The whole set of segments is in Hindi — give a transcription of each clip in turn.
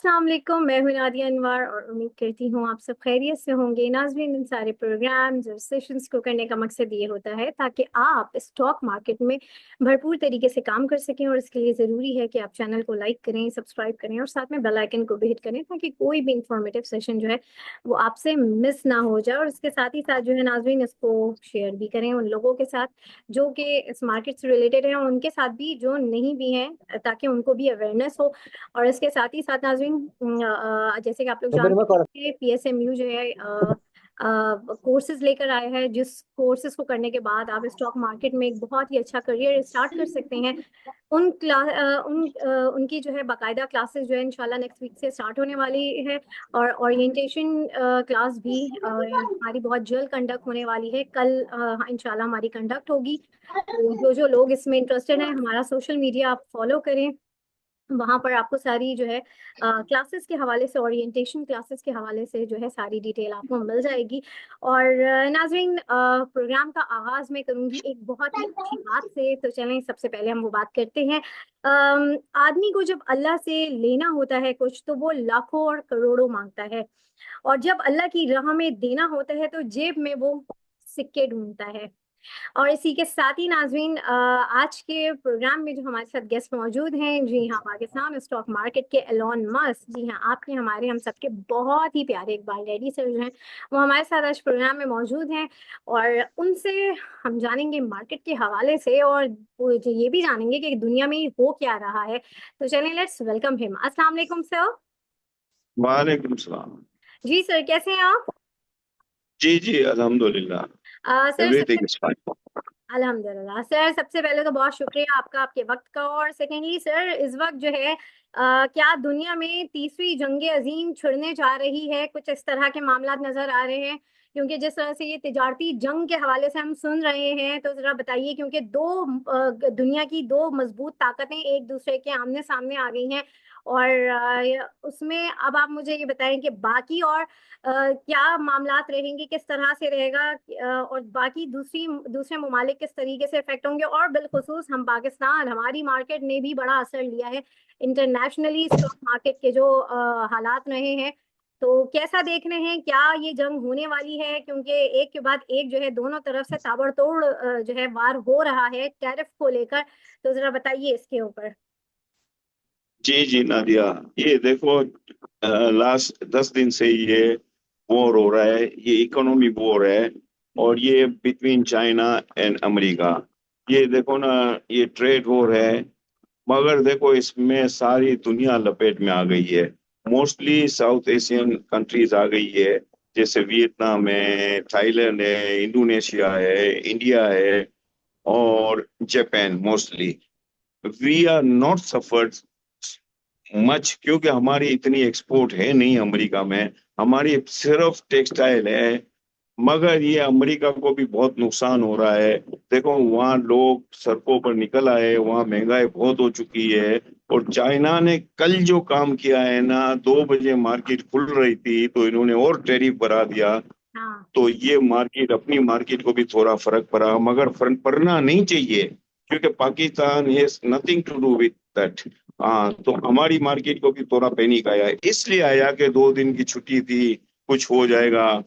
अस्सलाम वालेकुम। मैं हूं नादिया अनवर और उम्मीद करती हूँ आप सब खैरियत से होंगे। नाज़रीन, इन सारे प्रोग्राम्स और सेशंस को करने का मकसद ये होता है ताकि आप स्टॉक मार्केट में भरपूर तरीके से काम कर सकें, और इसके लिए ज़रूरी है कि आप चैनल को लाइक करें, सब्सक्राइब करें और साथ में बेल आइकन को भी हिट करें ताकि कोई भी इंफॉर्मेटिव सेशन जो है वो आपसे मिस ना हो जाए। और इसके साथ ही साथ जो है नाज़रीन, इसको शेयर भी करें उन लोगों के साथ जो कि इस मार्केट से रिलेटेड हैं, और उनके साथ भी जो नहीं भी हैं, ताकि उनको भी अवेयरनेस हो। और इसके साथ ही साथ नाज़रीन, जैसे कि आप लोग जानते हैं कि पीएसएमयू जो है कोर्सेज लेकर आया है, जिस कोर्सेज को करने के बाद आप स्टॉक मार्केट में एक बहुत ही अच्छा करियर स्टार्ट कर सकते हैं। उनकी जो है बाकायदा क्लासेस जो है इंशाल्लाह नेक्स्ट वीक से स्टार्ट होने वाली है। और ओरिएंटेशन क्लास भी हमारी बहुत जल्द कंडक्ट होने वाली है। कल इंशाल्लाह हमारी कंडक्ट होगी। तो जो जो लोग इसमें इंटरेस्टेड हैं, हमारा सोशल मीडिया आप फॉलो करें। वहां पर आपको सारी जो है क्लासेस के हवाले से, ओरिएंटेशन क्लासेस के हवाले से जो है सारी डिटेल आपको मिल जाएगी। और नाज़रीन, प्रोग्राम का आगाज मैं करूंगी एक बहुत ही अच्छी बात से। तो चलें, सबसे पहले हम वो बात करते हैं। आदमी को जब अल्लाह से लेना होता है कुछ, तो वो लाखों और करोड़ों मांगता है, और जब अल्लाह की राह में देना होता है तो जेब में वो सिक्के ढूंढता है। और इसी के साथ ही नाज़रीन, आज के प्रोग्राम में जो हमारे साथ गेस्ट मौजूद हैं, जी हाँ, पाकिस्तान स्टॉक मार्केट के एलोन मस्क, जी हाँ, आपके हमारे हम सबके बहुत ही प्यारे इकबाल डैडी सर जो हैं, वो हमारे साथ आज प्रोग्राम में मौजूद हैं। और उनसे हम जानेंगे मार्केट के हवाले से, और वो जो ये भी जानेंगे कि दुनिया में हो क्या रहा है। तो चलें, लेट्स वेलकम हिम। अस्सलाम वालेकुम सर। वालेकुम सलाम। जी सर, कैसे हैं आप? जी जी, अल्हम्दुलिल्लाह। सर सबसे एवरीथिंग इज फाइन। अल्हम्दुलिल्लाह सर, सबसे पहले तो बहुत शुक्रिया आपका, आपके वक्त का। और सेकेंडली सर, इस वक्त जो है क्या दुनिया में तीसरी जंग अजीम छिड़ने जा रही है? कुछ इस तरह के मामला नजर आ रहे हैं, क्योंकि जिस तरह से ये तिजारती जंग के हवाले से हम सुन रहे हैं। तो जरा बताइए, क्योंकि दुनिया की दो मजबूत ताकतें एक दूसरे के आमने सामने आ गई हैं। और उसमें अब आप मुझे ये बताएं कि बाकी और क्या मामलात रहेंगे, किस तरह से रहेगा, और बाकी दूसरे ममालिक किस तरीके से इफेक्ट होंगे। और बिलखुसूस हम पाकिस्तान, हमारी मार्केट ने भी बड़ा असर लिया है इंटरनेशनली स्टॉक मार्केट के जो हालात रहे हैं। तो कैसा देख रहे हैं, क्या ये जंग होने वाली है? क्योंकि एक के बाद एक जो है दोनों तरफ से ताबड़तोड़ जो है वार हो रहा है टैरिफ को लेकर। तो जरा बताइए इसके ऊपर। जी जी नादिया, ये देखो, लास्ट 10 दिन से ये वॉर हो रहा है, ये इकोनॉमी वॉर है। और ये बिटवीन चाइना एंड अमेरिका, ये देखो ना, ये ट्रेड वॉर है। मगर देखो, इसमें सारी दुनिया लपेट में आ गई है। मोस्टली साउथ एशियन कंट्रीज आ गई है, जैसे वियतनाम है, थाईलैंड है, इंडोनेशिया है, इंडिया है और Japan. Mostly we are not suffered much, क्योंकि हमारी इतनी एक्सपोर्ट है नहीं अमेरिका में। हमारी सिर्फ टेक्सटाइल है। मगर ये अमेरिका को भी बहुत नुकसान हो रहा है। देखो, वहाँ लोग सड़कों पर निकल आए, वहाँ महंगाई बहुत हो चुकी है। और चाइना ने कल जो काम किया है ना, 2 बजे मार्केट खुल रही थी तो इन्होंने और टैरिफ बढ़ा दिया। हाँ। तो ये मार्केट, अपनी मार्केट को भी थोड़ा फर्क पड़ा, मगर फर्क पड़ना नहीं चाहिए, क्योंकि Pakistan has nothing to do with that. हाँ, तो हमारी मार्केट को भी थोड़ा पैनिक आया, इसलिए आया कि 2 दिन की छुट्टी थी, कुछ हो जाएगा।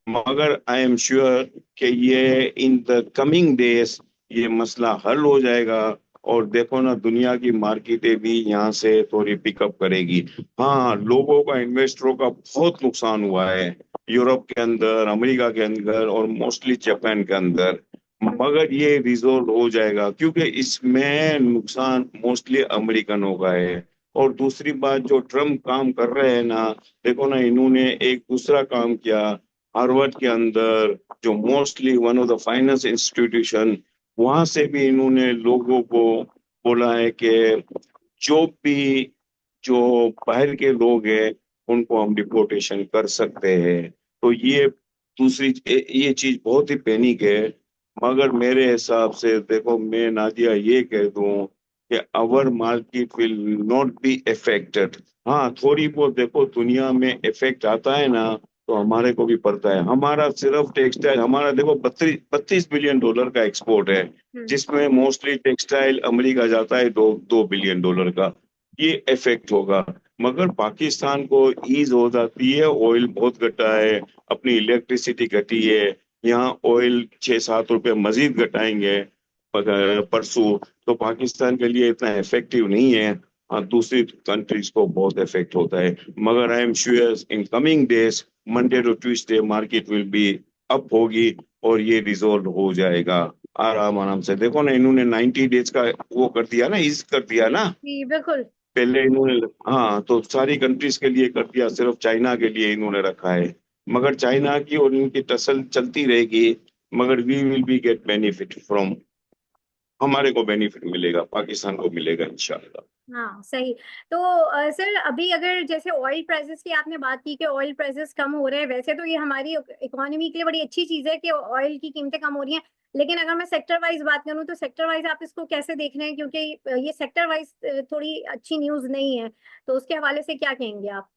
मगर आई एम श्योर कि ये इन द कमिंग डेज ये मसला हल हो जाएगा। और देखो ना, दुनिया की मार्केटें भी यहाँ से थोड़ी पिकअप करेगी। हाँ, लोगों का, इन्वेस्टरों का बहुत नुकसान हुआ है, यूरोप के अंदर, अमेरिका के अंदर और मोस्टली जापान के अंदर। मगर ये रिजोल्व हो जाएगा, क्योंकि इसमें नुकसान मोस्टली अमेरिकनों का है। और दूसरी बात, जो ट्रम्प काम कर रहे हैं ना, देखो ना, इन्होंने एक दूसरा काम किया हार्वर्ड के अंदर, जो mostly one of the finance institution, वहां से भी इन्होंने लोगों को बोला है कि जो भी, जो बाहर के लोग हैं, उनको हम डिपोर्टेशन कर सकते हैं। तो ये दूसरी, ये चीज बहुत ही पैनिक है। मगर मेरे हिसाब से देखो, मैं नादिया ये कह दूं कि our market will not be affected. हाँ, थोड़ी बहुत देखो, दुनिया में इफेक्ट आता है ना, तो हमारे को भी पड़ता है। हमारा सिर्फ टेक्सटाइल, हमारा देखो 32 बिलियन डॉलर का एक्सपोर्ट है, हम्म। जिसमें मोस्टली टेक्सटाइल अमेरिका जाता है, 2 2 बिलियन डॉलर का। ये इफेक्ट होगा। मगर पाकिस्तान को ईज हो जाती है, ऑयल बहुत घटा है, अपनी इलेक्ट्रिसिटी घटी है, यहाँ ऑयल 6-7 रुपए मजीद घटाएंगे परसों, तो पाकिस्तान के लिए इतना इफेक्टिव नहीं है। हाँ, दूसरी कंट्रीज को बहुत इफेक्ट होता है। मगर I am sure in coming days, Monday to Tuesday market will be up होगी, और ये रिजोल्व हो जाएगा आराम आराम से। देखो ना, इन्होंने 90 डेज का वो कर दिया ना, ईज कर दिया ना। जी बिल्कुल। पहले इन्होंने, हाँ, तो सारी कंट्रीज के लिए कर दिया, सिर्फ चाइना के लिए इन्होंने रखा है। मगर चाइना की और इनकी टसल चलती रहेगी, मगर we will be get benefit from, हमारे को बेनिफिट मिलेगा, पाकिस्तान को मिलेगा इंशाल्लाह। हाँ सही। तो सर अभी अगर जैसे ऑयल प्राइसेस की आपने बात की कि ऑयल प्राइसेस कम हो रहे हैं, वैसे तो ये हमारी इकोनॉमी के लिए बड़ी अच्छी चीज है कि ऑयल की कीमतें कम हो रही हैं, लेकिन अगर मैं सेक्टर वाइज बात करूं तो सेक्टर वाइज आप इसको कैसे देख रहे हैं, क्योंकि ये सेक्टर वाइज थोड़ी अच्छी न्यूज नहीं है, तो उसके हवाले से क्या कहेंगे आप?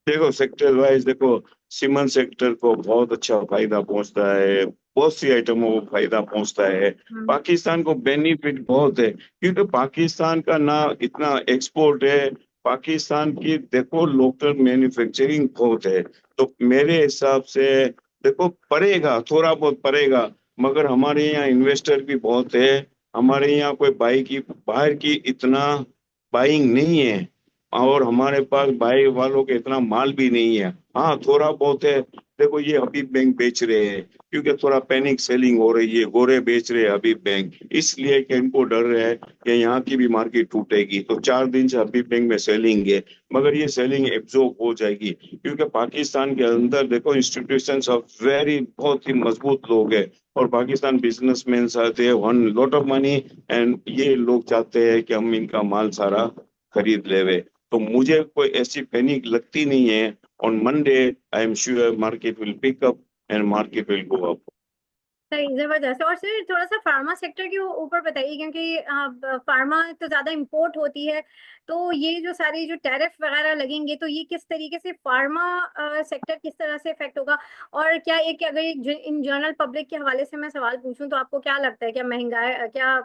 देखो सेक्टर वाइज, देखो सीमेंट सेक्टर को बहुत अच्छा फायदा पहुंचता है, बहुत सी आइटमों को फायदा पहुंचता है। हम्म। पाकिस्तान को बेनिफिट बहुत है, क्योंकि पाकिस्तान का ना इतना एक्सपोर्ट है, पाकिस्तान की देखो लोकल मैन्युफैक्चरिंग बहुत है। तो मेरे हिसाब से देखो पड़ेगा, थोड़ा बहुत पड़ेगा, मगर हमारे यहाँ इन्वेस्टर भी बहुत है, हमारे यहाँ कोई बाहर की इतना बाइंग नहीं है, और हमारे पास बाई वालों के इतना माल भी नहीं है। हाँ, थोड़ा बहुत है। देखो ये हबीब बैंक बेच रहे हैं, क्योंकि थोड़ा पैनिक सेलिंग हो रही है, गोरे बेच रहे हैं हबीब बैंक, इसलिए कि इनको डर है कि यहाँ की भी मार्केट टूटेगी, तो 4 दिन से हबीब बैंक में सेलिंग है। मगर ये सेलिंग एब्जॉर्ब हो जाएगी, क्योंकि पाकिस्तान के अंदर देखो इंस्टीट्यूशंस ऑफ वेरी बहुत ही मजबूत लोग हैं, और पाकिस्तान बिजनेसमैन आते हैं, one lot of money, and ये लोग चाहते हैं कि हम इनका माल सारा खरीद लेवे। तो मुझे कोई ऐसी पैनिक लगती नहीं है। On Monday I am sure market will pick up and market will go up. सही, जबरदस्त। और सर थोड़ा सा फार्मा सेक्टर के ऊपर बताइए, क्योंकि फार्मा तो ज्यादा इंपोर्ट होती है, तो ये जो सारी जो टैरिफ वगैरह लगेंगे तो ये किस तरीके से फार्मा सेक्टर किस तरह से इफेक्ट होगा? और क्या एक अगर इन जनरल पब्लिक के हवाले से मैं सवाल पूछूं तो आपको क्या लगता है, क्या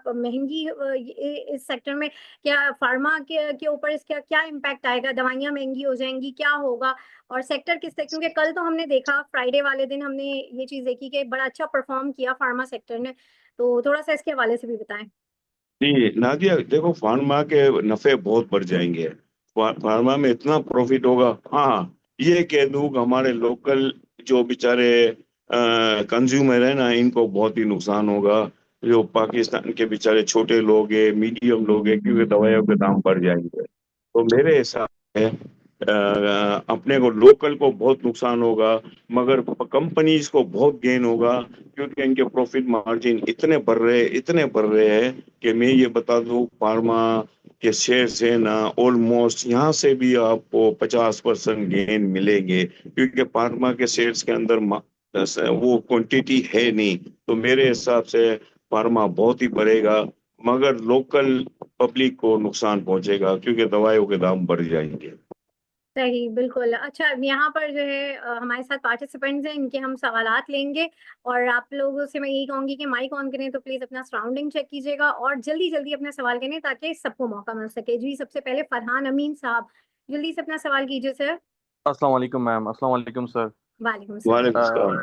महंगी इस सेक्टर में, क्या फार्मा के ऊपर इसका क्या इम्पैक्ट आएगा? दवाइयाँ महंगी हो जाएंगी, क्या होगा? और सेक्टर किस तरह, क्योंकि कल तो हमने देखा फ्राइडे वाले दिन हमने ये चीज देखी कि बड़ा अच्छा परफॉर्म किया फार्मा सेक्टर ने, तो थोड़ा सा इसके हवाले से भी बताएं। जी नादिया, देखो फार्मा के नफे बहुत बढ़ जाएंगे, फार्मा में इतना प्रॉफिट होगा। हाँ, ये कह दूं कि हमारे लोकल जो बेचारे कंज्यूमर है ना, इनको बहुत ही नुकसान होगा। जो पाकिस्तान के बेचारे छोटे लोग हैं, मीडियम लोग हैं, क्योंकि दवाइयों के दाम बढ़ जाएंगे। तो मेरे हिसाब से अपने को लोकल को बहुत नुकसान होगा, मगर कंपनीज को बहुत गेन होगा, क्योंकि इनके प्रॉफिट मार्जिन इतने बढ़ रहे हैं कि मैं ये बता दूं, फार्मा के शेयर से ना ऑलमोस्ट यहाँ से भी आपको 50% गेन मिलेंगे, क्योंकि फार्मा के शेयर्स के अंदर वो क्वांटिटी है नहीं। तो मेरे हिसाब से फार्मा बहुत ही बढ़ेगा, मगर लोकल पब्लिक को नुकसान पहुंचेगा, क्योंकि दवाइयों के दाम बढ़ जाएंगे। सही बिल्कुल। अच्छा, यहाँ पर जो है हमारे साथ पार्टिसिपेंट्स हैं, इनके हम सवालात लेंगे, और आप लोगों से मैं यही कहूंगी कि माइक ऑन करें तो प्लीज अपना सराउंडिंग चेक कीजिएगा और जल्दी जल्दी अपना सवाल करें ताकि सबको मौका मिल सके। जी सबसे पहले फरहान अमीन साहब, जल्दी से अपना सवाल कीजिए सर। अस्सलाम वालेकुम मैम। अस्सलाम वालेकुम सर। वालेकुम सलाम। वालेकुम सलाम।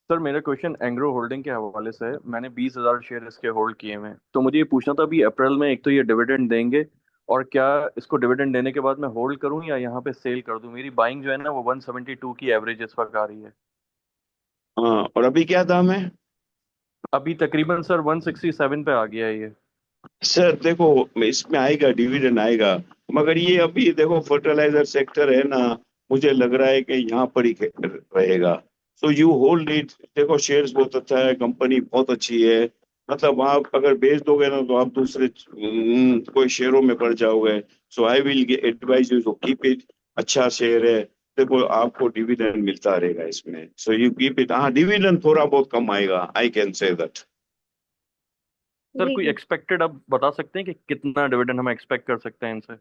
सर मेरा क्वेश्चन एंग्रो होल्डिंग के हवाले से है। मैंने 20,000 शेयर इसके होल्ड किए हुए हैं, तो मुझे ये पूछना था अभी अप्रैल में एक तो ये डिविडेंड देंगे, और क्या इसको डिविडेंड देने के बाद मैं होल्ड करूं या यहाँ पे सेल कर दूं? मेरी बाइंग जो है ना वो 172 की एवरेज इस वक्त आ रही है। हाँ, और अभी क्या दाम है? अभी तकरीबन सर 167 पे आ गया है ये। सर देखो, इसमें आएगा, डिविडेंड आएगा, मगर ये अभी देखो फर्टिलाइजर सेक्टर है ना, मुझे लग रहा है कि यहाँ पर ही रहेगा। So you hold it. देखो शेयर्स बहुत अच्छा है, कंपनी बहुत अच्छी है, मतलब आप अगर बेच दोगे ना तो आप दूसरे कोई शेयरों में पड़ जाओगे। So I will advise you to keep it. अच्छा शेयर है, देखो आपको डिविडेंड मिलता रहेगा इसमें, सो यू कीप इट। हाँ, डिविडेंड थोड़ा बहुत कम आएगा, I can say that. Sir जी कोई जी। एक्सपेक्टेड आप बता सकते हैं कि कितना डिविडेंड हम एक्सपेक्ट कर सकते हैं इनसे?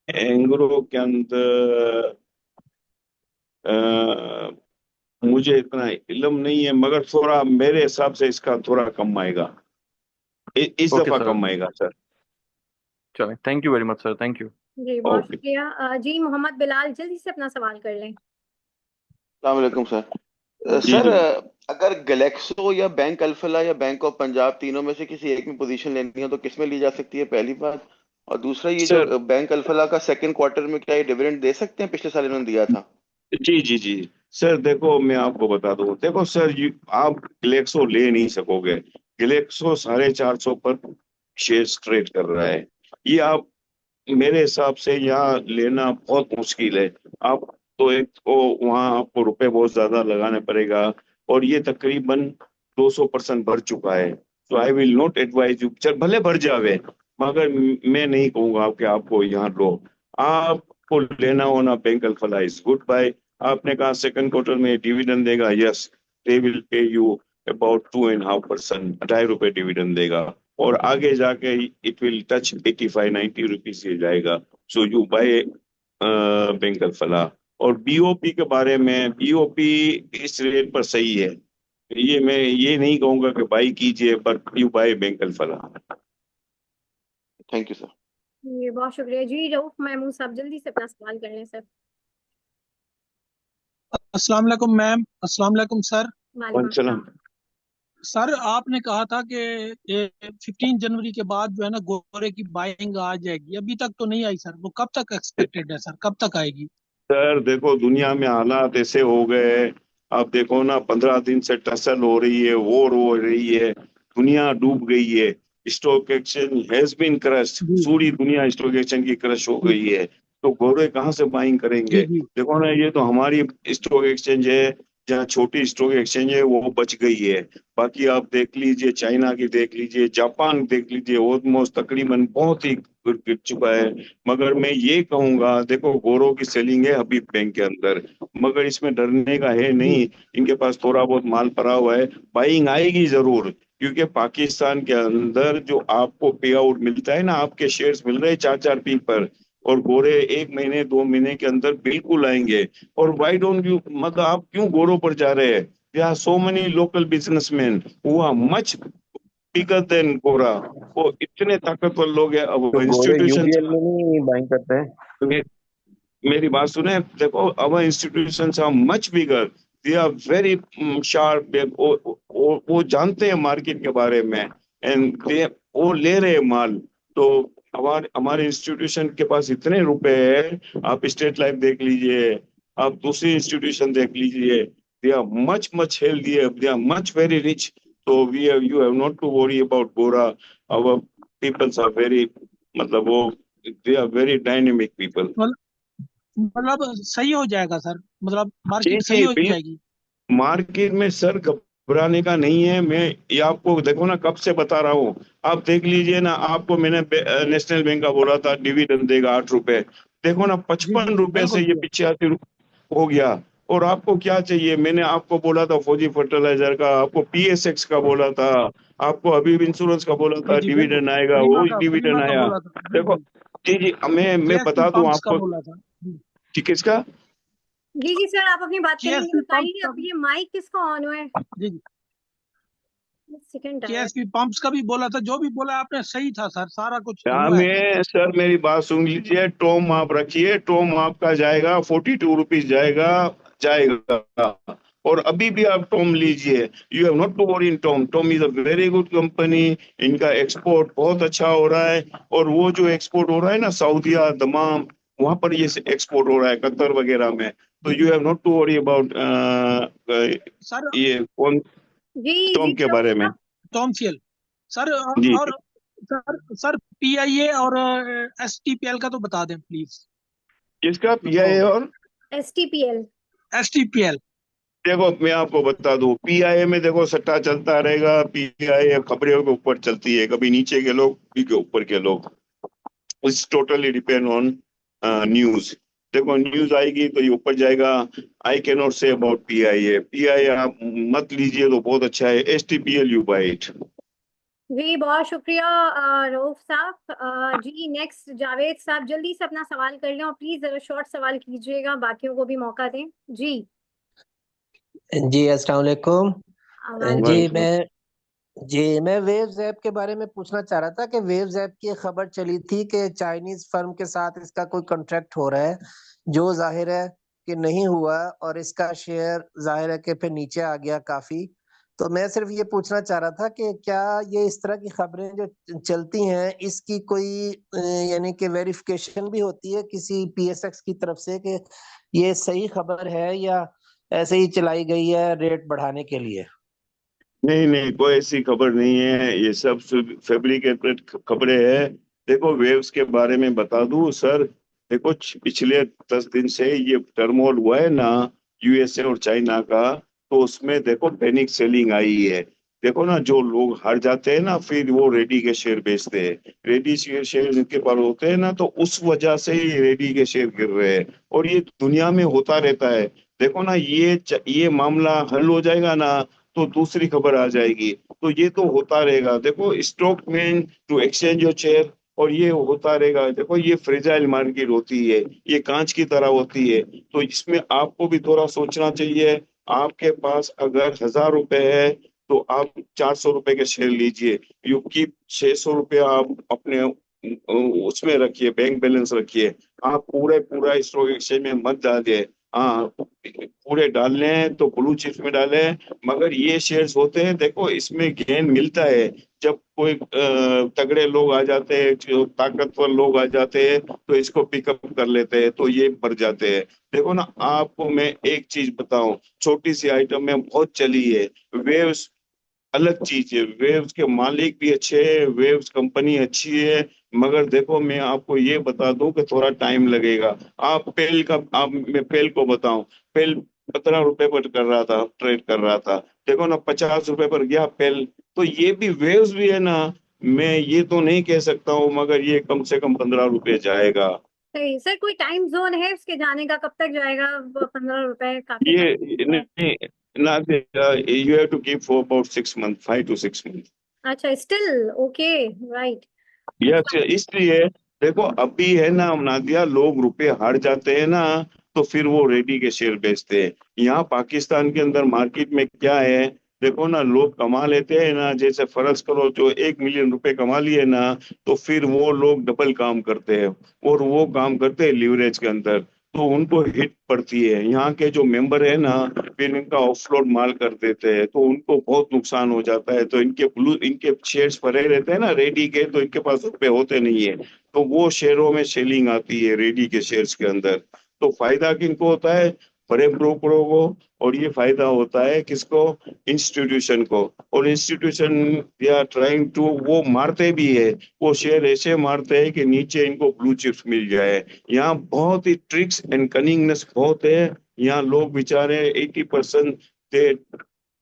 एंग्रो के अंदर मुझे इतना इल्म नहीं है, मगर थोड़ा मेरे हिसाब से इसका थोड़ा कम आएगा, इस ओके दफा सर। कम आएगा सर। चलें, thank you very much sir, thank you. जी बहुत ओके शुक्रिया। जी मोहम्मद बिलाल जल्दी से अपना सवाल कर लें। अस्सलाम वालेकुम सर। जी सर, जी। अगर गैलेक्सो या बैंक अल्फला या बैंक ऑफ पंजाब तीनों में से किसी एक में पोजीशन लेनी हो तो किस में ली जा सकती है, पहली बात। और दूसरा, ये जो सर बैंक अल्फला का सेकंड क्वार्टर में क्या ये डिविडेंड दे सकते हैं, पिछले साल इन्होंने दिया था। जी जी जी। सर देखो मैं आपको बता दूं, देखो सर आप ग्लेक्सो ले नहीं सकोगे। ग्लेक्सो 450 पर शेयर ट्रेड कर रहा है। ये आप मेरे हिसाब से यहाँ लेना बहुत मुश्किल है। आप तो एक तो वहाँ आपको रुपए बहुत ज्यादा लगाने पड़ेगा, और ये तकरीबन 200% भर चुका है। तो I will not advise you, चल भले भर जावे, मगर मैं नहीं कहूंगा आपके आपको यहाँ लो। आपको लेना होना bank Alfalah is good buy. आपने कहा सेकंड क्वार्टर में डिविडेंड देगा, yes, they will pay you about 2.5%, ₹2.5 dividend देगा। और आगे जाके इट विल टच 85-90 रुपीज ये जाएगा। So you buy bank Alfalah. और बीओपी के बारे में, बीओपी इस रेट पर सही है। ये मैं ये नहीं कहूंगा कि बाई कीजिए, पर you buy bank Alfalah. Thank you sir. जी बहुत शुक्रिया। जी रऊफ महमूद साहब जल्दी से अपना सवाल कर लें सर। अस्सलाम वालेकुम मैम, अस्सलाम वालेकुम सर। वालेकुम चलो। अस्सलाम। सर आपने कहा था कि ये 15 जनवरी के बाद जो है ना गोरे की बाइंग आ जाएगी, अभी तक तो नहीं आई सर। वो कब तक एक्सपेक्टेड है सर, कब तक आएगी? सर देखो दुनिया में हालात ऐसे हो गए हैं। आप देखो ना, 15 दिन से टसल हो रही है, वॉर हो रही है, दुनिया डूब गई है। Stock exchange has been crash, जी पूरी दुनिया स्टॉक एक्सचेंज की क्रश हो जी गई है। तो गोरे कहाँ से बाइंग जी करेंगे? जी देखो ना, ये तो हमारी स्टॉक एक्सचेंज है, जहाँ छोटी स्टॉक एक्सचेंज है वो बच गई है। बाकी आप देख लीजिए, चाइना की देख लीजिए, जापान देख लीजिए, ऑलमोस्ट तकरीबन बहुत ही गिर चुका है। मगर मैं ये कहूंगा, देखो गोरों की सेलिंग है हबीब बैंक के अंदर, मगर इसमें डरने का है जी नहीं। इनके पास थोड़ा बहुत माल पड़ा हुआ है, बाइंग आएगी जरूर। क्योंकि पाकिस्तान के अंदर जो आपको पे आउट मिलता है ना, आपके शेयर्स मिल रहे हैं 4-4 पी पर, और गोरे 1 महीने 2 महीने के अंदर बिल्कुल आएंगे। और वाई डोंट यू, मतलब आप क्यों गोरों पर जा रहे हैं? There are so many local businessman who are much bigger than गोरा। वो इतने ताकतवर लोग हैं, अब तो वो गोरे इंस्टीट्यूशन। यूबीएल में नहीं बाइंग करते हैं? मेरी बात सुने, देखो our institutions are much bigger, they are very sharp, वो जानते हैं मार्केट के बारे में, एंड दे वो ले रहे हैं माल। तो हमारे हमारे इंस्टीट्यूशन के पास इतने रुपए हैं, आप स्टेट लाइफ देख लीजिए, आप दूसरी इंस्टीट्यूशन देख लीजिए, they are much much healthy, they are much very rich. तो we have you have not to worry about गोरा। आवर पीपल्स आर वेरी, मतलब वो, they are very dynamic people. मतलब मतलब सही हो जाएगा सर, मतलब जी मार्केट सही जी हो बिल्कुल। जाएगी। मार्केट में सर घबराने का नहीं है। मैं ये आपको देखो ना कब से बता रहा हूँ। आप देख लीजिए ना, आपको मैंने नेशनल बैंक का बोला था डिविडेंड देगा ₹8। देखो ना, जी जी 55 रुपए से बिल्कुल ये सर। 85 हो गया। और आपको क्या चाहिए? मैंने आपको बोला था फौजी फर्टिलाइजर का, आपको पीएसएक्स का बोला था, आपको हबीब इंश्योरेंस का बोला जी था जी बिल्कुल। डिविडेंड आएगा, प्रीमा वो का डिविडेंड प्रीमा का आया। बोला था जी देखो, जी। जी जी, मैं केएसपी बता दूं पंप्स का आपको। बोला था जी। ठीक है इसका। जी जी सर आप अपनी बात करेंगे केएसपी पंप्स बताइए। का अब ये माइक किसका ऑन हुआ है? जी जी। सेकंड आया है। केएसपी पंप्स का भी बोला था, जो भी बोला आपने सही था सर, सारा कुछ यहाँ हुआ है। में सर मेरी बात सुन लीजिए, टॉम आप रखिए, टॉम आपका जाएगा 42 रुपीज जाएगा, जाएगा। और अभी भी आप टॉम लीजिए, you have not to worry in Tom. Tom is a very good company, इनका एक्सपोर्ट बहुत अच्छा हो रहा है। और वो जो एक्सपोर्ट हो रहा है ना, सऊदीया, दमाम, वहां पर ये एक्सपोर्ट हो रहा है, कतर वगैरह में। तो you have not to worry about sir ये कौन, जी जी टॉम के रऊफ बारे में। साहब। Tom CL sir. जी और सर पीआईए और एसटीपीएल का तो बता दें प्लीज। किसका वो पीआईए और? STPL। एसटीपीएल। देखो मैं आपको बता दूं, पीआईए में देखो सट्टा चलता रहेगा। पीआईए खबरों के ऊपर चलती है, कभी नीचे के लोग, कभी के ऊपर के लोग। It's totally depend on news. देखो न्यूज आएगी तो ये ऊपर जाएगा। I can not say about PIA. PIA आप मत लीजिए, तो बहुत अच्छा है। एसटीपीएल यू बाय इट। जी बहुत शुक्रिया रऊफ साहब। जी नेक्स्ट जावेद साहब जल्दी से अपना सवाल कर लें और प्लीज जरा शॉर्ट सवाल कीजिएगा, बाकियों को भी मौका दें। जी जी अस्सलाम वालेकुम। जी वालेकुम। वालेकुम। जी, मैं वेव्स ऐप के बारे में पूछना चाह रहा था कि वेव्स ऐप की एक खबर चली थी कि चाइनीज फर्म के साथ इसका कोई कॉन्ट्रैक्ट हो रहा है, जो जाहिर है कि नहीं हुआ और इसका शेयर जाहिर है कि फिर नीचे आ गया काफी। तो मैं सिर्फ ये पूछना चाह रहा था कि क्या ये इस तरह की खबरें जो चलती हैं, इसकी कोई यानी कि वेरिफिकेशन भी होती है किसी पीएसएक्स की तरफ से कि ये सही खबर है या ऐसे ही चलाई गई है रेट बढ़ाने के लिए? नहीं नहीं, कोई ऐसी खबर नहीं है, ये सब फैब्रिकेटेड खबरें हैं। देखो वेव्स के बारे में बता दूं सर, देखो पिछले 10 दिन से ये टर्मोल हुआ है ना, यूएसए और चाइना का, तो उसमें देखो पैनिक सेलिंग आई है। देखो ना, जो लोग हार जाते हैं ना, फिर वो रेडी के शेयर बेचते हैं। रेडी शेयर जिनके पास होते हैं ना, तो उस वजह से ही रेडी के शेयर गिर रहे हैं। और ये दुनिया में होता रहता है। देखो ना, ये मामला हल हो जाएगा ना, तो दूसरी खबर आ जाएगी। तो ये तो होता रहेगा। देखो स्टॉक में टू एक्सचेंज योर शेयर, और ये होता रहेगा। देखो ये फ्रेजाइल मार्केट होती है, ये कांच की तरह होती है। तो इसमें आपको भी थोड़ा सोचना चाहिए। आपके पास अगर 1,000 रुपए है, तो आप 400 रुपए के शेयर लीजिए। क्योंकि 600 रुपया आप अपने उसमें रखिए, बैंक बैलेंस रखिए। आप पूरे पूरा स्टॉक एक्सचेंज में मत डालिए। हाँ, पूरे डालने हैं तो ब्लू चिप्स में डालें। मगर ये शेयर्स होते हैं, देखो इसमें गेन मिलता है। जब कोई तगड़े लोग आ जाते हैं, जो ताकतवर लोग आ जाते हैं, तो इसको पिकअप कर लेते हैं, तो ये बढ़ जाते हैं। देखो ना, आपको मैं एक चीज बताऊं, छोटी सी आइटम में बहुत चली है। वेव्स अलग चीज है, वेव्स के मालिक भी अच्छे हैं, वेव्स कंपनी अच्छी है। मगर देखो मैं आपको ये बता दूं कि थोड़ा टाइम लगेगा। मैं पेल को बताऊं, पेल 15 रुपए पर कर रहा था, ट्रेड कर रहा था। देखो ना, 50 रुपए पर गया पेल। तो ये भी वेव्स भी है ना। मैं ये तो नहीं कह सकता हूँ, मगर ये कम से कम 15 रुपए जाएगा। सही सर, कोई टाइम जोन है उसके जाने का, कब तक जाएगा? 15 रुपए काफी ये टाइम है। नहीं, ना, you have to keep for about 6 month, 5 to 6 month. अच्छा, स्टिल ओके, राइट। यस, इसलिए देखो अभी है ना नादिया, लोग रुपए हार जाते हैं ना, तो फिर वो रेडी के शेयर बेचते हैं। यहाँ पाकिस्तान के अंदर मार्केट में क्या है, देखो ना, लोग कमा लेते हैं ना, जैसे फर्ज करो जो 1 मिलियन रुपए कमा लिए ना, तो फिर वो लोग डबल काम करते हैं। और वो काम करते हैं लिवरेज के अंदर, तो उनको हिट पड़ती है। यहाँ के जो मेंबर है ना, फिर इनका ऑफलोड माल कर देते हैं, तो उनको बहुत नुकसान हो जाता है। तो इनके शेयर्स भरे रहते हैं ना रेडी के, तो इनके पास रुपए होते नहीं है। तो वो शेयरों में सेलिंग आती है रेडी के शेयर्स के अंदर। तो फायदा किनको होता है? बड़े ब्रोकरों को। और ये फायदा होता है किसको? इंस्टीट्यूशन को। और institution they are trying to, वो मारते भी है। वो शेयर ऐसे मारते हैं कि नीचे इनको ब्लू चिप्स मिल जाए। यहाँ बहुत ही ट्रिक्स एंड कनिंगनेस बहुत है। यहाँ लोग बेचारे 80% दे,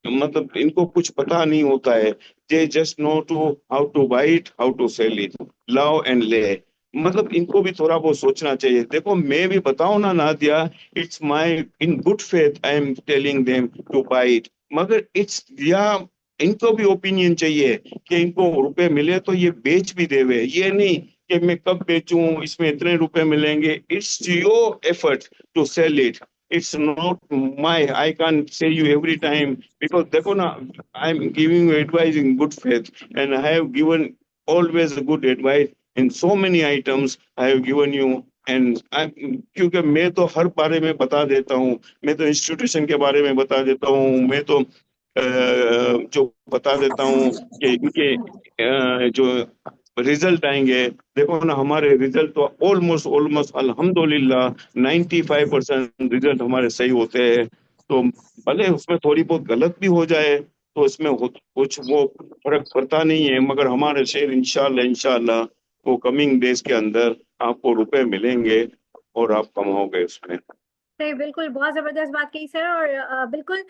मतलब इनको कुछ पता नहीं होता है। They just know to how to buy it, how to sell it, love and lay. मतलब इनको भी थोड़ा बहुत सोचना चाहिए। देखो मैं भी बताऊं ना Nadia, it's my in good faith I am telling them to buy it. मगर इट्स या इनको भी ओपिनियन चाहिए कि इनको रुपए मिले तो ये बेच भी देवे। ये नहीं कि मैं कब बेचूं, इसमें इतने रुपए मिलेंगे। It's your effort to sell it. It's not my, I can't say you every time, because देखो ना, I'm giving you advice in good faith, and I have given always a good advice in so many items I have given you। And क्योंकि मैं तो हर बारे में बता देता हूँ। मैं तो इंस्टीट्यूशन के बारे में बता देता हूँ। मैं तो जो बता देता हूँ कि इनके जो रिजल्ट आएंगे। देखो ना, हमारे रिजल्ट तो ऑलमोस्ट ऑलमोस्ट अल्हम्दुलिल्लाह 95% रिजल्ट हमारे सही होते हैं। तो भले उसमें थोड़ी बहुत गलत भी हो जाए, तो इसमें कुछ वो फर्क पड़ता नहीं है। मगर हमारे शेयर इंशाल्लाह इंशाल्लाह वो कमिंग डेज के अंदर आपको रुपए मिलेंगे, और आप कमाओगे उसमें। सही, बिल्कुल बहुत जबरदस्त बात कही सर। और बिल्कुल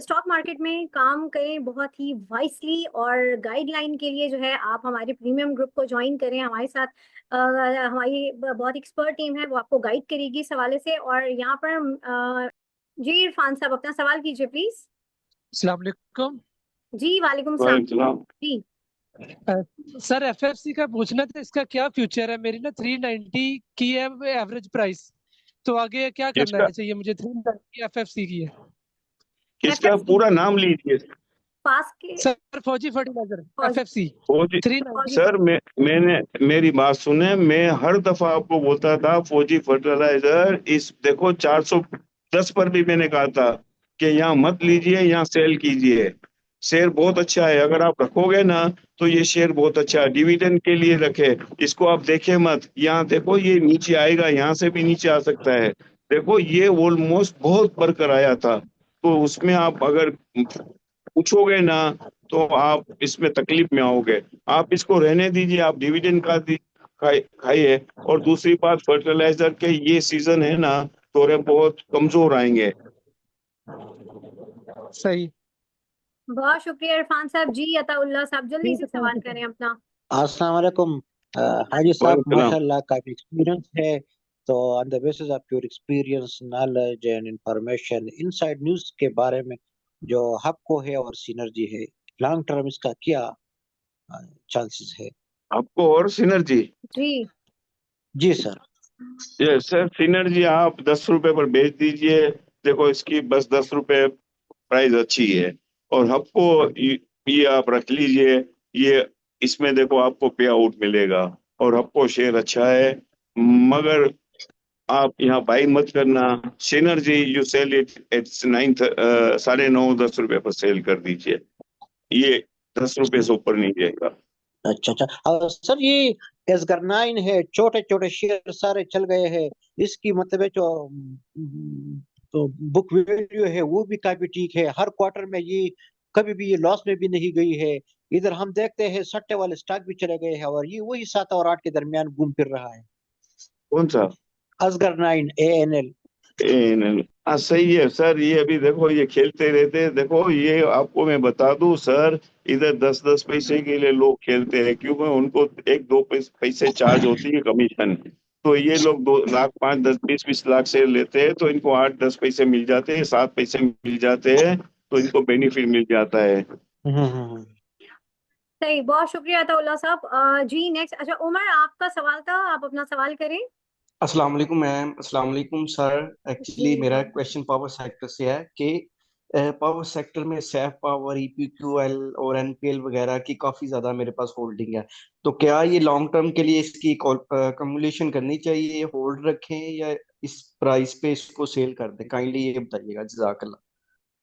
स्टॉक मार्केट में काम करें बहुत ही वाइसली। और गाइडलाइन के लिए जो है, आप हमारे प्रीमियम ग्रुप को ज्वाइन करें हमारे साथ। हमारी बहुत एक्सपर्ट टीम है, वो आपको गाइड करेगी इस हवाले से। और यहाँ पर जी इरफान साहब, अपना सवाल कीजिए प्लीज। अस्सलाम वालेकुम। जी वालेकुम सलाम। वालेकुम सलाम। जी सर एफएफसी का पूछना था, इसका क्या फ्यूचर है? मेरी ना 390 की है एवरेज प्राइस, तो आगे क्या करना किसका चाहिए मुझे? 390 एफएफसी की है। किसका एफएफसी पूरा नाम लीजिए। पास के सर फौजी फर्टिलाइजर फौजी FFC फौजी 390 सर मैंने मेरी बात सुने, मैं हर दफा आपको बोलता था फौजी फर्टिलाइजर इस देखो 410 पर भी मैंने कहा था कि यहाँ मत लीजिए, यहाँ सेल कीजिए। शेयर बहुत अच्छा है, अगर आप रखोगे ना तो ये शेयर बहुत अच्छा है, डिविडेंड के लिए रखे। इसको आप देखे मत, यहाँ देखो ये नीचे आएगा, यहाँ से भी नीचे आ सकता है। देखो ये ऑलमोस्ट बहुत बढ़कर आया था, तो उसमें आप अगर पूछोगे ना तो आप इसमें तकलीफ में आओगे। आप इसको रहने दीजिए, आप डिविडेंड का खाइए। और दूसरी बात, फर्टिलाइजर के ये सीजन है ना, थोड़े बहुत कमजोर आएंगे। सही। बहुत शुक्रिया इरफान साहब जी। अताउल्लाह साहब जल्दी से सवाल करें अपना। अस्सलाम वालेकुम हाजी साहब, वालेकुम सलाम। माशाल्लाह काफी एक्सपीरियंस है। तो on the basis of your experience, knowledge and information, inside news के बारे में जो हबको है और सिनर्जी है, लॉन्ग टर्म इसका क्या चांसेस है? आपको और सिनर्जी? जी जी सर। ये सर सिनर्जी आप 10 रुपए पर बेच दीजिए। देखो इसकी बस 10 रुपए प्राइस अच्छी है। और आपको ये आप रख लीजिए, ये इसमें देखो आपको पे आउट मिलेगा और आपको शेयर अच्छा है। मगर आप यहाँ बाई मत करना। Synergy you sell it at 9, 9.5 10 रुपए पर सेल कर दीजिए। ये 10 रुपए से ऊपर नहीं जाएगा। अच्छा अच्छा। और सर ये एसगर 9 है, छोटे छोटे शेयर सारे चल गए हैं, इसकी मतलब है जो तो बुक वैल्यू है वो भी काफी ठीक है। हर क्वार्टर में ये कभी भी ये लॉस में भी नहीं गई है। इधर हम देखते हैं सट्टे वाले स्टॉक भी चले गए हैं और ये वही 7 और 8 के दरमियान घूम फिर रहा है। कौन सा? असगर 9 ANL। हाँ सही है सर। ये अभी देखो ये खेलते रहते हैं। देखो ये आपको मैं बता दूं सर, इधर 10-10 पैसे के लिए लोग खेलते हैं, क्योंकि उनको 1-2 पैसे चार्ज होती है कमीशन। तो ये लोग 2 लाख 5-10 20-20 लाख से लेते हैं, तो इनको 8-10 पैसे मिल जाते हैं, 7 पैसे मिल जाते हैं, तो इनको बेनिफिट मिल जाता है। सही, बहुत शुक्रिया अताउल्लाह साहब जी। नेक्स्ट, अच्छा उमर आपका सवाल था, आप अपना सवाल करें। अस्सलाम वालेकुम मैम। अस्सलाम वालेकुम सर। एक्चुअली जी मेरा क्वेश्चन पावर सेक्टर से है कि पावर सेक्टर में सैफ पावर, EPQL और NPL वगैरह की काफ़ी ज़्यादा मेरे पास होल्डिंग है। तो क्या ये लॉन्ग टर्म के लिए इसकी कम्युलेशन करनी चाहिए, होल्ड रखें, या इस प्राइस पे इसको सेल कर दें? काइंडली ये बताइएगा, जज़ाकल्लाह।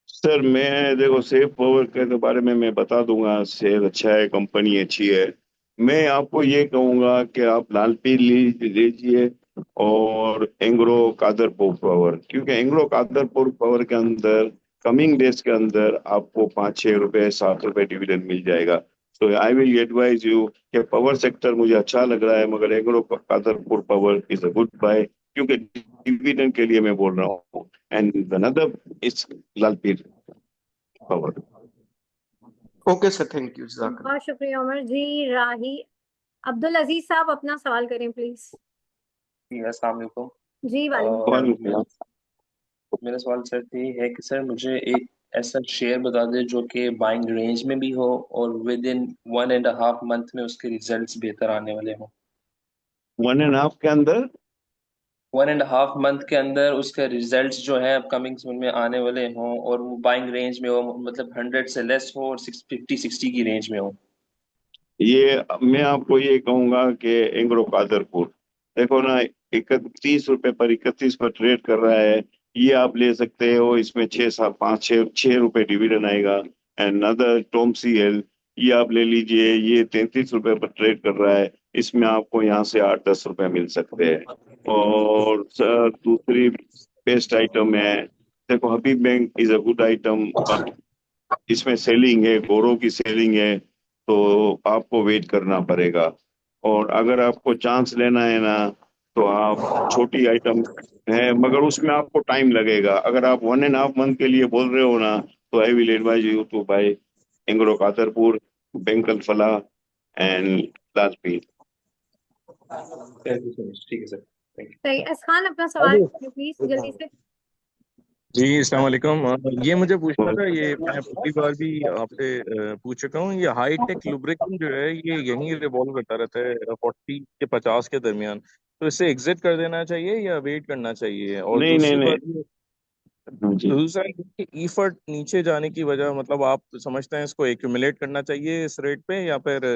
सर मैं देखो सेफ पावर के बारे में मैं बता दूंगा। शेयर अच्छा है, कंपनी अच्छी है। मैं आपको ये कहूंगा कि आप लालपीर लीजिए और एंग्रो कादरपुर पावर, क्योंकि एंग्रो कादरपुर पावर के अंदर कमिंग डेज के अंदर आपको 5-6 रुपए 7 रुपए डिविडेंड मिल जाएगा। तो आई विल एडवाइज यू कि पावर सेक्टर मुझे अच्छा लग रहा है, मगर Engro Qadirpur power is a good buy, क्योंकि डिविडेंड के लिए मैं बोल रहा हूँ। And another is Lalpir power. Okay sir, thank you, जज़ाकल्लाह। बहुत शुक्रिया उमर जी। राही अब्दुल अजीज साहब अपना सवाल करें प्लीज। जी अस्सलाम वालेकुम। जी वालेकुम सलाम। मेरा सवाल सर ये है कि सर मुझे एक ऐसा शेयर बता दें जो कि बाइंग रेंज में भी हो और विद इन 1.5 मंथ में उसके रिजल्ट्स बेहतर आने वाले हों। 1.5 के अंदर 1.5 मंथ के अंदर उसके रिजल्ट्स जो है अपकमिंग में आने वाले हों और वो बाइंग रेंज में हो, मतलब 100 से लेस हो और 650-60 की रेंज में हो। ये मैं आपको ये कहूंगा कि एंग्रो कादरपुर देखो ना, 31 पर ट्रेड कर रहा है। ये आप ले सकते हो, इसमें 6 रुपए डिविडेंड आएगा। एंड अदर टॉम CL ये आप ले लीजिए, ये 33 रुपए पर ट्रेड कर रहा है। इसमें आपको यहाँ से 8-10 रुपए मिल सकते हैं। और सर दूसरी बेस्ट आइटम है, देखो Habib bank is a good item. इसमें सेलिंग है, गोरों की सेलिंग है, तो आपको वेट करना पड़ेगा। और अगर आपको चांस लेना है ना, तो आप छोटी आइटम है, मगर उसमें आपको टाइम लगेगा। अगर आप 1.5 मंथ के लिए बोल रहे हो ना, तो I will advise you to buy Engro Qadirpur, bank Alfalah and Lalpir. Thank you so much. ठीक है सर, थैंक यू। सही, असखान अपना सवाल करें प्लीज जल्दी से। जी अस्सलाम वालेकुम। ये मुझे पूछना था, ये मैं पिछली बार भी आपसे पूछ चुका हूँ, ये हाई टेक लुब्रिकेंट जो है ये यहीं रिवॉल्व करता रहता है 40 के 50 के दरमियान, तो इससे एग्जिट कर देना चाहिए या वेट करना चाहिए? और नहीं नहीं दूसरी नहीं, बात ये जी। दूसरा ईफर्ट नीचे जाने की वजह, मतलब आप समझते हैं इसको एक्यूमुलेट करना चाहिए इस रेट पे, या फिर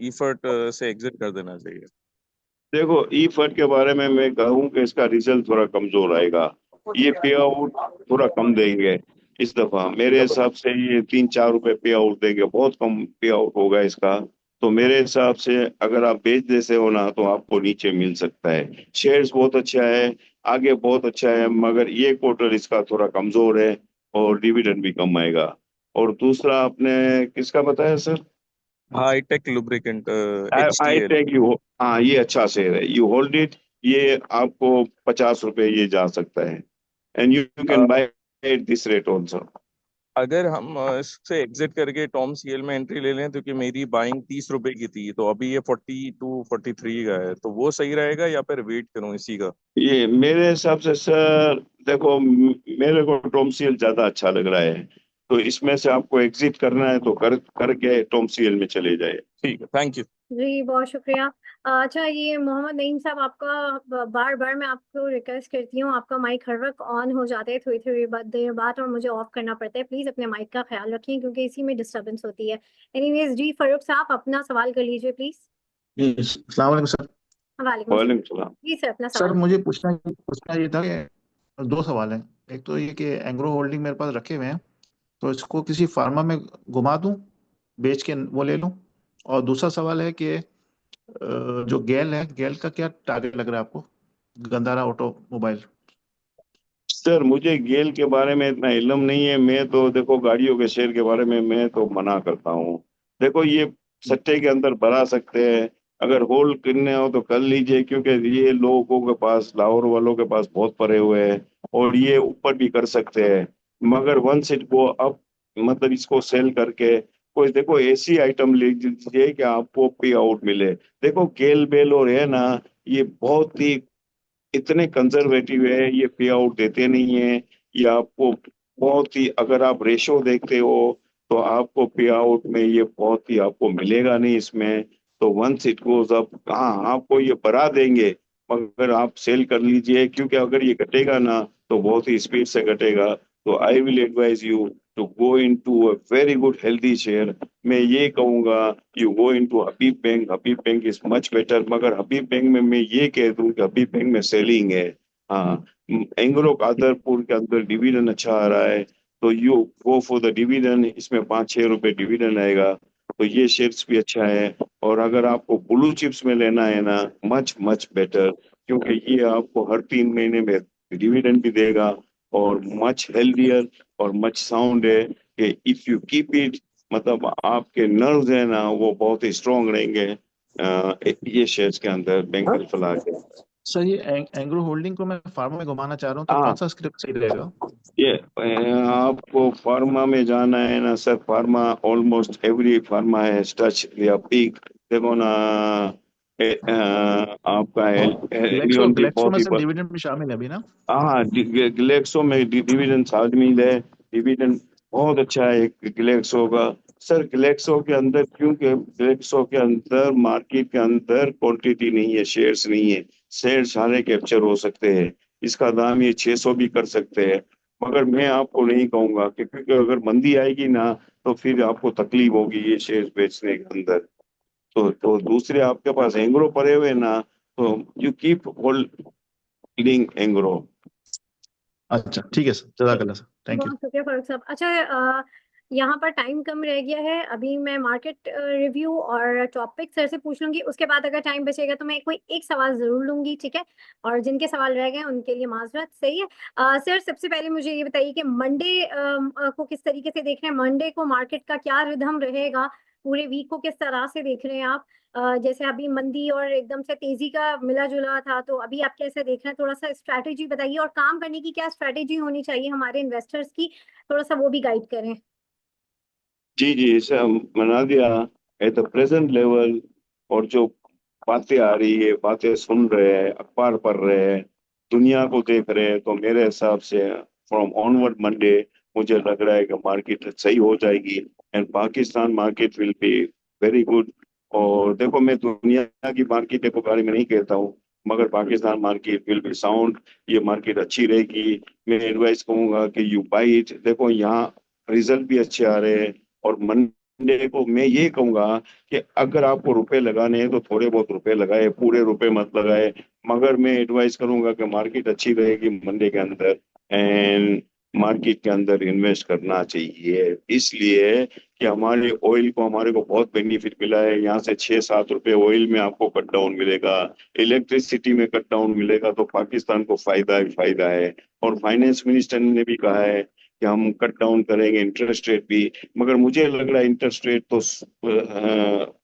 ईफर्ट से एग्जिट कर देना चाहिए? देखो, ई फंड के बारे में मैं कहूँ कि इसका रिजल्ट थोड़ा कमजोर आएगा। ये पे आउट थोड़ा कम देंगे इस दफा, मेरे हिसाब से ये 3-4 रुपए पे आउट देंगे, बहुत कम पे आउट होगा इसका। तो मेरे हिसाब से अगर आप बेच देते हो ना तो आपको नीचे मिल सकता है। शेयर्स बहुत अच्छा है, आगे बहुत अच्छा है, मगर ये क्वार्टर इसका थोड़ा कमजोर है और डिविडेंड भी कम आएगा। और दूसरा आपने किसका बताया sir? Hi tech lubricant, I HTL। Take you, हाँ ये अच्छा शेयर है, यू होल्ड इट। ये आपको 50 रुपए ये जा सकता है, and you can by at this rate also. अगर हम इससे एग्जिट करके टॉम सीएल में एंट्री ले लें, तो कि मेरी बाइंग 30 रुपए की थी, तो अभी ये 42-43 का है, तो वो सही रहेगा या फिर वेट करूं इसी का? ये मेरे हिसाब से सर, देखो मेरे को टॉम सीएल ज्यादा अच्छा लग रहा है, तो इसमें से आपको एग्जिट करना है तो करके टॉम सीएल में चले जाए। ठीक है, थैंक यू। जी बहुत शुक्रिया। अच्छा, ये मोहम्मद नईम साहब, आपका बार बार मैं आपको रिक्वेस्ट करती हूँ, आपका माइक हर वक्त ऑन हो जाता है थोड़ी थोड़ी देर बाद और मुझे ऑफ करना पड़ता है। प्लीज अपने माइक का ख्याल रखें क्योंकि इसी में डिस्टरबेंस होती है। एनीवेज जी, फारूक साहब अपना सवाल कर लीजिए प्लीज। जी अस्सलाम वालेकुम सर। वालेकुम वालेकुम सलाम। सलाम। जी सर, अपना सर सवाल। मुझे पूछना ये था कि दो सवाल हैं। एक तो ये कि एंग्रो होल्डिंग मेरे पास रखे हुए हैं, तो इसको किसी फार्मा में घुमा दूं, बेच के वो ले लूं। और दूसरा सवाल है कि जो गेल है, गेल का क्या टारगेट लग रहा है आपको, गंदारा ऑटोमोबाइल? सर मुझे गेल के बारे में इतना इल्म नहीं है, मैं तो देखो गाड़ियों के शेयर के बारे में मैं तो मना करता हूँ। देखो ये सट्टे के अंदर बढ़ा सकते हैं, अगर होल्ड करने हो तो कर लीजिए, क्योंकि ये लोगों के पास, लाहौर वालों के पास बहुत पड़े हुए हैं और ये ऊपर भी कर सकते हैं। मगर वंस इट गो अप, मतलब इसको सेल करके कोई, देखो ऐसी आइटम ले लीजिए कि आपको पे आउट मिले। देखो गेल बेल और है ना, ये बहुत ही इतने कंजर्वेटिव है, ये पे आउट देते नहीं है। ये आपको बहुत ही, अगर आप रेशो देखते हो तो आपको पे आउट में ये बहुत ही आपको मिलेगा नहीं इसमें। तो वंस इट गोज अप, हाँ आपको ये बढ़ा देंगे, मगर आप सेल कर लीजिए, क्योंकि अगर ये घटेगा ना तो बहुत ही स्पीड से घटेगा। तो I will advise you to go into a very good healthy share. मैं ये कहूंगा you go into Habib bank, Habib bank is much better. मगर हबीब बैंक में मैं ये कह दूं कि हबीब बैंक में सेलिंग है। हाँ, एंग्रो कादरपुर के अंदर डिवीजन अच्छा आ रहा है, तो you go for the division, इसमें 5-6 रुपए डिवीजन आएगा, तो ये शेयर्स भी अच्छा है। और अगर आपको ब्लू चिप्स में लेना है ना, मच मच बेटर, क्योंकि ये आपको हर 3 महीने में डिविडेंड भी देगा और मच हेल्दियर और मच साउंड है कि इफ यू कीप इट, मतलब आपके नर्व्स है ना वो बहुत ही स्ट्रांग रहेंगे ये शेयर्स के अंदर, बैंक अल्फला के। सर ये एंग्रो होल्डिंग को मैं फार्मा में घुमाना चाह रहा हूँ, तो हाँ, कौन सा स्क्रिप्ट सही रहेगा? ये आपको फार्मा में जाना है ना sir, pharma almost every pharma है टच या पीक। देखो ना, आपका ग्लेक्सो एलियन भी ग्लेक्सो बहुत में ही, सर डिविडेंड भी शामिल है अभी ना? हाँ ग्लेक्सो में डिविडेंड शामिल है, डिविडेंड बहुत अच्छा है ग्लेक्सो का। सर ग्लेक्सो के अंदर, क्योंकि ग्लेक्सो के अंदर मार्केट के अंदर क्वांटिटी नहीं है, शेयर्स नहीं है, शेयर सारे कैप्चर हो सकते हैं, इसका दाम ये 600 भी कर सकते हैं। मगर मैं आपको नहीं कहूंगा कि, क्योंकि अगर मंदी आएगी ना तो फिर आपको तकलीफ होगी ये शेयर बेचने के अंदर। तो दूसरे आपके पास एंग्रो पड़े हुए ना, तो यू कीप होल्डिंग एंग्रो। अच्छा ठीक है सर, जज़ाकल्लाह सर, थैंक यू। बहुत शुक्रिया फारूक साहब। अच्छा, यहाँ पर टाइम कम रह गया है, अभी मैं मार्केट रिव्यू और टॉपिक सर से पूछ लूंगी, उसके बाद अगर टाइम बचेगा तो मैं कोई एक सवाल जरूर लूंगी, ठीक है? और जिनके सवाल रह गए उनके लिए माजरत, सही है? सर सबसे पहले मुझे ये बताइए कि मंडे को किस तरीके से देख रहे हैं? मंडे को मार्केट का क्या रिदम रहेगा? पूरे वीक को किस तरह से देख रहे हैं आप? जैसे अभी मंदी और एकदम से तेजी का मिला जुला था, तो अभी आप कैसे देख रहे हैं? थोड़ा सा स्ट्रैटेजी बताइए, और काम करने की क्या स्ट्रैटेजी होनी चाहिए हमारे इन्वेस्टर्स की, थोड़ा सा वो भी गाइड करें। जी जी, इसे हम बना दिया एट द प्रेजेंट लेवल। और जो बातें आ रही है, बातें सुन रहे हैं, अखबार पढ़ रहे हैं, दुनिया को देख रहे हैं, तो मेरे हिसाब से फ्रॉम ऑनवर्ड मंडे मुझे लग रहा है कि मार्केट सही हो जाएगी and Pakistan market will be very good. और देखो मैं दुनिया की मार्केट के बारे में नहीं कहता हूँ, मगर Pakistan market will B sound, ये मार्केट अच्छी रहेगी। मैं एडवाइस कहूंगा कि यू बाई इट। देखो यहाँ रिजल्ट भी अच्छे आ रहे हैं, और मंडे को मैं ये कहूंगा कि अगर आपको रुपए लगाने हैं तो थोड़े बहुत रुपए लगाए, पूरे रुपए मत लगाए। मगर मैं एडवाइस करूंगा कि मार्केट अच्छी रहेगी मंडे के अंदर, एंड मार्केट के अंदर इन्वेस्ट करना चाहिए, इसलिए कि हमारे ऑयल को, हमारे को बहुत बेनिफिट मिला है। यहाँ से 6-7 रुपए ऑयल में आपको कट डाउन मिलेगा, इलेक्ट्रिसिटी में कट डाउन मिलेगा, तो पाकिस्तान को फायदा ही फायदा है। और फाइनेंस मिनिस्टर ने भी कहा है कि हम कट डाउन करेंगे इंटरेस्ट रेट भी, मगर मुझे लग रहा है इंटरेस्ट रेट तो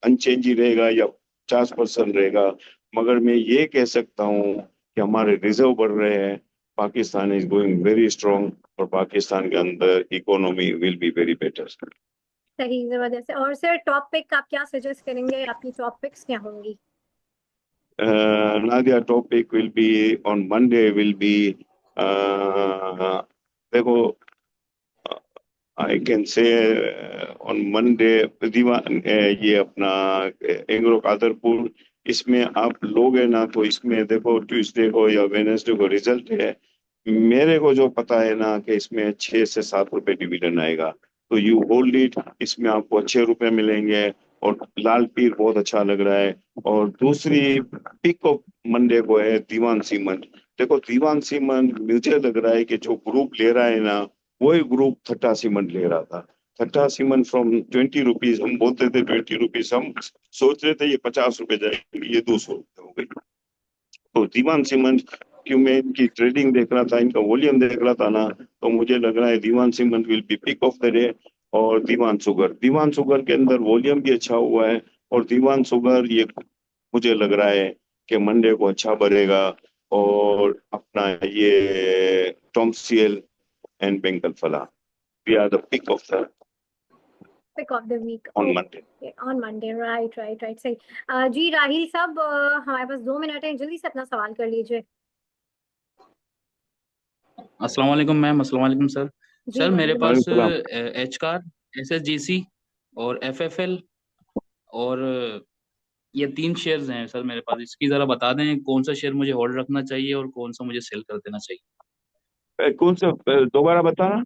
अनचेंज ही रहेगा या 50% रहेगा। मगर मैं ये कह सकता हूँ कि हमारे रिजर्व बढ़ रहे हैं, Pakistan is going very strong, और पाकिस्तान के अंदर economy will be very better. सही, जबरदस्त। और सर टॉप पिक आप क्या सजेस्ट करेंगे, आपकी टॉप पिक्स क्या होंगी? Nadia, topic will be on Monday will be देखो, I can say on Monday दीवान ये अपना एंग्रो कादरपुर, इसमें आप लोग है ना, तो इसमें देखो ट्यूसडे को या वेडनेसडे को रिजल्ट है। मेरे को जो पता है ना कि इसमें 6 से 7 रुपए डिविडेंड आएगा, तो यू होल्ड इट, इसमें आपको अच्छे रुपए मिलेंगे। और लाल पीर बहुत अच्छा लग रहा है। और दूसरी पिक ऑफ मंडे को है दीवान सीमेंट। देखो दीवान सीमेंट मुझे लग रहा है कि जो ग्रुप ले रहा है ना, वही ग्रुप थट्टा सीमेंट ले रहा था। थट्टा सीमेंट फ्रॉम 20 रुपीज, हम बोलते थे 20 रुपीज, हम सोच रहे थे ये 50 रुपए जाएंगे, ये 200 रुपए हो गई। तो दीवान सीमेंट, क्यों मैं इनकी ट्रेडिंग देख रहा था, इनका वॉल्यूम देख रहा था ना, तो मुझे लग रहा है Dewan cement will be pick of the day. और दीवान शुगर के अंदर वॉल्यूम भी अच्छा हुआ है, और दीवान शुगर ये मुझे लग रहा है कि मंडे को अच्छा बढ़ेगा। और अपना ये टॉमसीएल एंड बेंगल फला, we are the pick of the week on Monday. On Monday, right right right, सही। जी राहिल साहब, हमारे पास 2 मिनट है, जल्दी से अपना सवाल कर लीजिए। अस्सलाम वालेकुम मैम। अस्सलाम वालेकुम सर। जी सर मेरे वालेकुम पास एचकार, एसएसजीसी और एफएफएल और ये 3 शेयर्स हैं सर मेरे पास। इसकी जरा बता दें कौन सा शेयर मुझे होल्ड रखना चाहिए और कौन सा मुझे सेल कर देना चाहिए। कौन सा दोबारा बताना?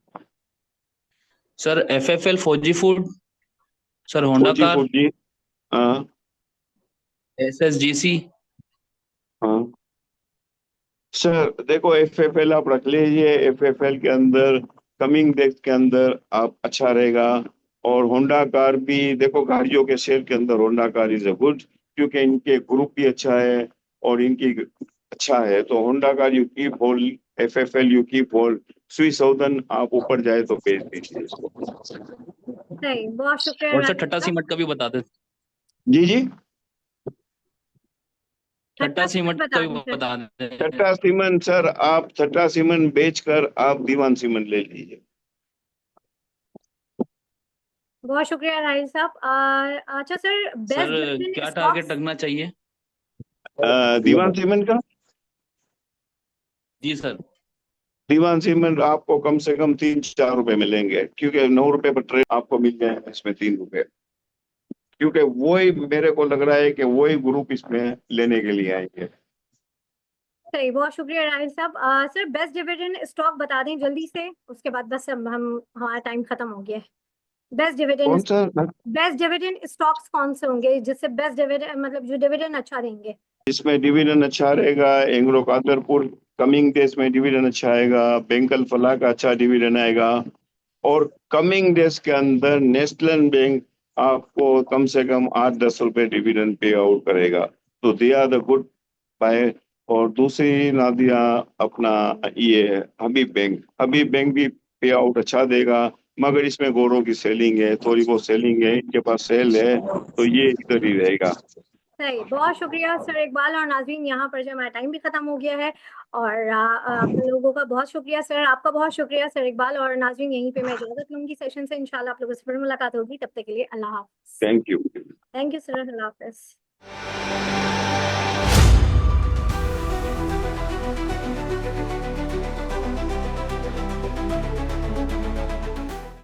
सर एफएफएल फौजी फूड, सर होंडा फौजी कार, फूड जी, हाँ एसएसजीसी। हाँ। सर देखो एफएफएल आप रख लीजिए, एफएफएल के अंदर कमिंग डेज के अंदर आप अच्छा रहेगा। और होंडा कार भी देखो, गाड़ियों के शेयर के अंदर Honda car is a good, क्योंकि इनके ग्रुप भी अच्छा है और इनकी अच्छा है, तो Honda car you keep hold, FFL you keep hold, Swiss southern आप ऊपर जाए तो बेच दीजिए इसको। सही, बहुत शुक्रिया और सर राहिल ठट्टा साहब। सीमेंट का भी बता दें। जी जी, ठट्टा सीमेंट का भी दीजिए। बता दें। थट्टा सीमेंट सर, आप थट्टा सीमेंट बेचकर आप दीवान सीमेंट ले लीजिए। बहुत शुक्रिया राहिल साहब। अच्छा सर, बेस्ट सर डिविडेंड क्या स्टॉक्स, टारगेट रखना चाहिए? दीवान सीमेंट का, जी सर। दीवान सीमेंट आपको कम से कम 3-4 रुपए मिलेंगे, क्योंकि 9 रुपए पर ट्रेड आपको मिल जाएगा, इसमें 3 रुपए, क्योंकि वही मेरे को लग रहा है कि वही ग्रुप इसमें लेने के लिए आएंगे। सही, बहुत शुक्रिया राहिल साहब। सर बेस्ट डिविडेंड स्टॉक बता दें जल्दी से, उसके बाद बस हम हमारा टाइम खत्म हो गया है। बेस्ट डिविडेंड, कौन सा? बेस्ट डिविडेंड स्टॉक्स कौन से होंगे जिससे बेस्ट डिविडेंड, मतलब जो डिविडेंड अच्छा देंगे? इसमें डिविडेंड अच्छा रहेगा एंग्रो कादरपुर, कमिंग डेज में डिविडेंड अच्छा आएगा, बेंगल फला का अच्छा डिविडेंड आएगा, और कमिंग डेज के अंदर नेशनल बैंक आपको कम से कम 8-10 रुपए डिविडेंड पे आउट करेगा, तो they are the good buy. और दूसरी नादिया अपना ये हबीब बैंक भी पे आउट अच्छा देगा, मगर इसमें गोरों की सेलिंग है, थोड़ी बहुत सेलिंग है, इनके पास सेल है, तो ये इधर ही रहेगा। सही, बहुत शुक्रिया सर इकबाल और नाज़रीन, यहाँ पर जो हमारा टाइम भी खत्म हो गया है। और आप लोगों का बहुत शुक्रिया सर, आपका बहुत शुक्रिया सर इकबाल और नाज़रीन, यहीं पे मैं इजाजत लूंगी सेशन से। इंशाल्लाह आप लोगों से फिर मुलाकात होगी, तब तक के लिए अल्लाह हाफ़िज़। Thank you. Thank you sir, अल्लाह हाफ़िज़।